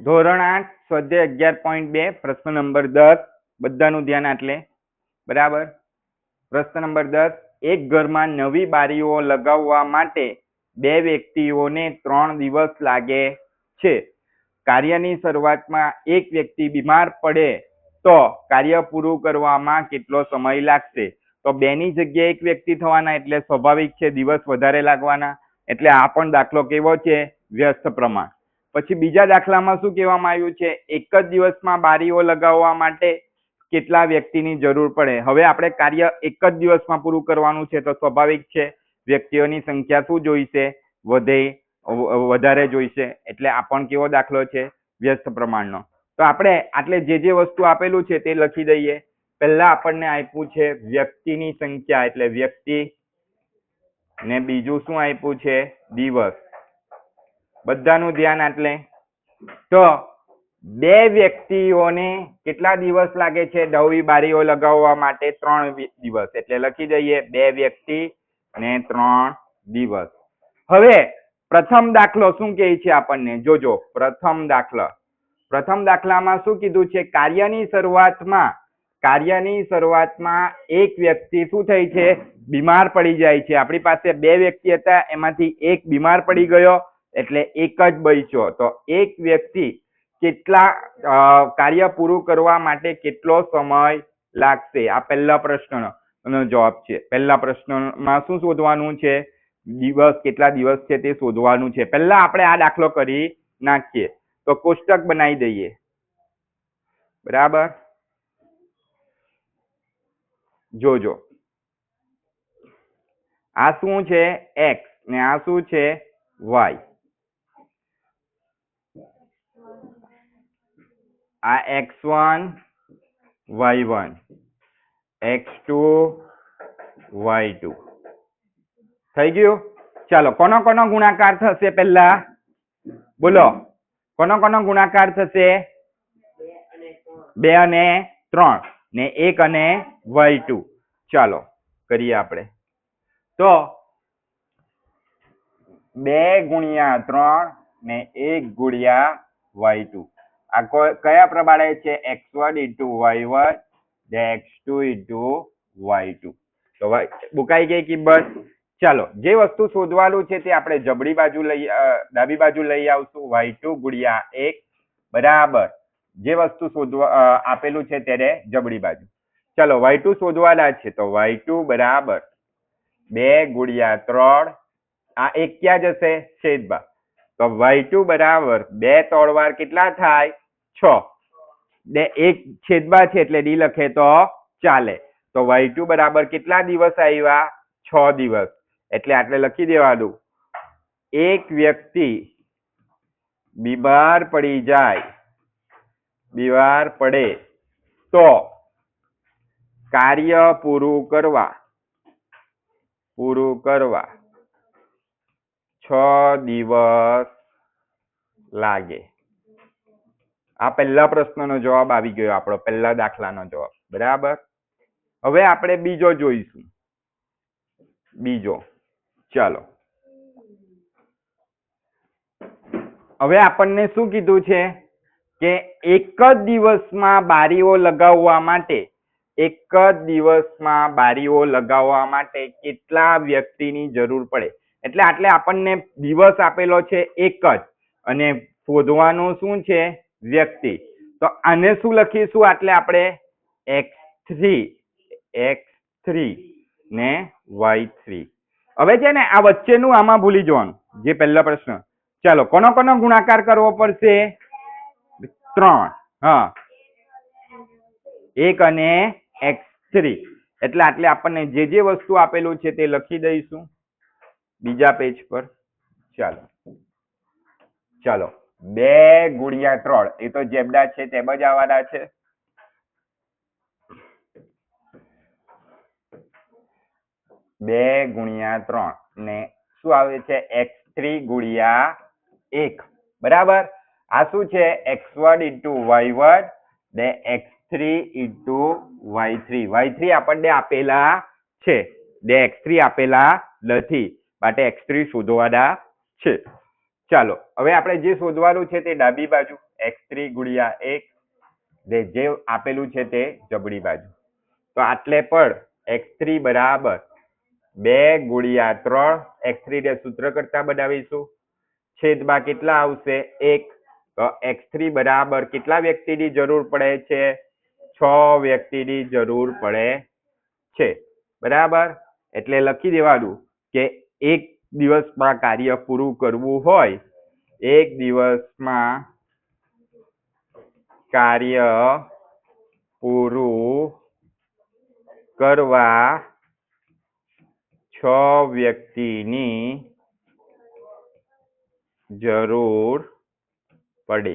ધોરણ 8 સ્વાધ્યાય 11.2 પ્રશ્ન નંબર 10 બધાનું ધ્યાન આટલે બરાબર. પ્રશ્ન નંબર 10, એક ઘરમાં નવી બારીઓ લગાવવા માટે બે વ્યક્તિઓને 3 દિવસ લાગે છે. કાર્યની શરૂઆતમાં એક વ્યક્તિ બીમાર પડે તો કાર્ય પૂરું કરવામાં કેટલો સમય લાગશે? તો બેની જગ્યાએ એક વ્યક્તિ થવાના એટલે સ્વાભાવિક છે દિવસ વધારે લાગવાના. એટલે આ પણ દાખલો કેવો છે? વ્યસ્ત પ્રમાણ. પછી બીજા દાખલામાં શું કહેવામાં આવ્યું છે? એક જ દિવસમાં બારીઓ લગાવવા માટે કેટલા વ્યક્તિની જરૂર પડે? હવે આપણે કાર્ય એક જ દિવસમાં પૂરું કરવાનું છે તો સ્વાભાવિક છે વ્યક્તિઓની સંખ્યા શું જોઈશે? વધારે જોઈશે. એટલે આ પણ કેવો દાખલો છે? વ્યસ્ત પ્રમાણનો. તો આપણે આટલે જે વસ્તુ આપેલું છે તે લખી દઈએ. પહેલા આપણને આપ્યું છે વ્યક્તિની સંખ્યા એટલે વ્યક્તિ, ને બીજું શું આપ્યું છે? દિવસ. બધાનું ધ્યાન આટલે. તો બે વ્યક્તિઓને કેટલા દિવસ લાગે છે નવી બારીઓ લગાવવા માટે? 3 દિવસ. એટલે લખી દઈએ બે વ્યક્તિ ને 3 દિવસ. હવે પ્રથમ દાખલો શું કહે છે આપણને? જોજો પ્રથમ દાખલામાં શું કીધું છે? કાર્યની શરૂઆતમાં એક વ્યક્તિ શું થઈ છે? બીમાર પડી જાય છે. આપણી પાસે બે વ્યક્તિ હતા, એમાંથી એક બીમાર પડી ગયો એટલે એક જ બચ્યો. તો એક વ્યક્તિ કેટલા કાર્ય પૂરું કરવા માટે કેટલો સમય લાગશે? આ પહેલા પ્રશ્નનો જવાબ છે. પહેલા પ્રશ્નમાં શું શોધવાનું છે? દિવસ, કેટલા દિવસ છે તે શોધવાનું છે. પહેલા આપણે આ દાખલો કરી નાખીએ. તો કોષ્ટક બનાવી દઈએ. બરાબર. જોજો આ શું છે? x ને આ શું છે? y. આ x1 y1 x2 y2 થઈ ગયું. ચાલો કોનો ગુણાકાર થશે? પહેલા બોલો, કોનો ગુણાકાર થશે? 2 અને 3 ને 1 અને y2. ચાલો કરીએ આપણે. તો 2 ગુણ્યા 3 ને 1 ગુણ્યા y2. આ કયા પ્રમાણે છે? x1 into y1 ને x2 into y2. તો મુકાઈ ગઈ કિંમત. ચાલો જે વસ્તુ શોધવાનું છે તે આપણે જમણી બાજુ ડાબી બાજુ લઈ આવશું. y2 ગુણ્યા 1 બરાબર જે વસ્તુ શોધવા આપેલું છે તેને જમણી બાજુ. ચાલો y2 શોધવાના છે. તો y2 બરાબર 2 ગુણ્યા 3. આ એક ક્યાં જશે? છેદમાં. તો y2 બરાબર 2 3 વાર કેટલા થાય? 6. ને એક છેદમાં છે એટલે ડી લખે તો ચાલે. તો y2 બરાબર કેટલા દિવસ આવ્યા? 6 દિવસ. એટલે આટલે લખી દેવાનું એક વ્યક્તિ બીમાર પડે તો કાર્ય પૂરું કરવા 6 દિવસ લાગે. આ પહેલા પ્રશ્નનો જવાબ આવી ગયો, આપણો પહેલા દાખલાનો જવાબ. બરાબર. હવે આપણે બીજો જોઈશું. ચાલો હવે આપણને શું કીધું છે કે એક જ દિવસમાં બારીઓ લગાવવા માટે કેટલા વ્યક્તિની જરૂર પડે? એટલે આટલે આપણને દિવસ આપેલો છે એક જ અને શોધવાનું શું છે? વ્યક્તિ. તો આને શું લખીશું? આટલે આપણે x3 ને y3. હવે છે ને આ વચ્ચેનું આમાં ભૂલી જવાનું, જે પહેલા પ્રશ્ન. ચાલો કોનો ગુણાકાર કરવો પડશે? 3. હા 1 અને x3. એટલે આટલે આપણને જે વસ્તુ આપેલું છે તે લખી દઈશું બીજા પેજ પર. ચાલો 2 ગુણ્યા 3 એ તો જેમના છે તેમ જ આવવાના છે. 2 ગુણ્યા 3 ને શું આવે છે? x3 ગુણ્યા 1 બરાબર. આ શું છે? x1 into y1 ને x3 into y3. y3 આપણને આપેલા છે ને x3 આપેલા નથી, માટે x3 શોધવાના છે. ચાલો હવે આપણે જે શોધવાનું છે તે ડાબી બાજુ x3 ગુણ્યા 1 જે આપેલું છે તે જમણી બાજુ તો આટલે પણ x3 બરાબર 2 ગુણ્યા 3 x3 ને સૂત્ર કરતા બનાવીશું છેદમાં કેટલા આવશે 1 તો x3 બરાબર કેટલા વ્યક્તિની જરૂર પડે છે 6 વ્યક્તિની જરૂર પડે છે બરાબર એટલે લખી દેવાનું કે એક દિવસમાં કાર્ય પૂરું કરવું હોય એક દિવસમાં કાર્ય પૂરું કરવા 6 વ્યક્તિની જરૂર પડે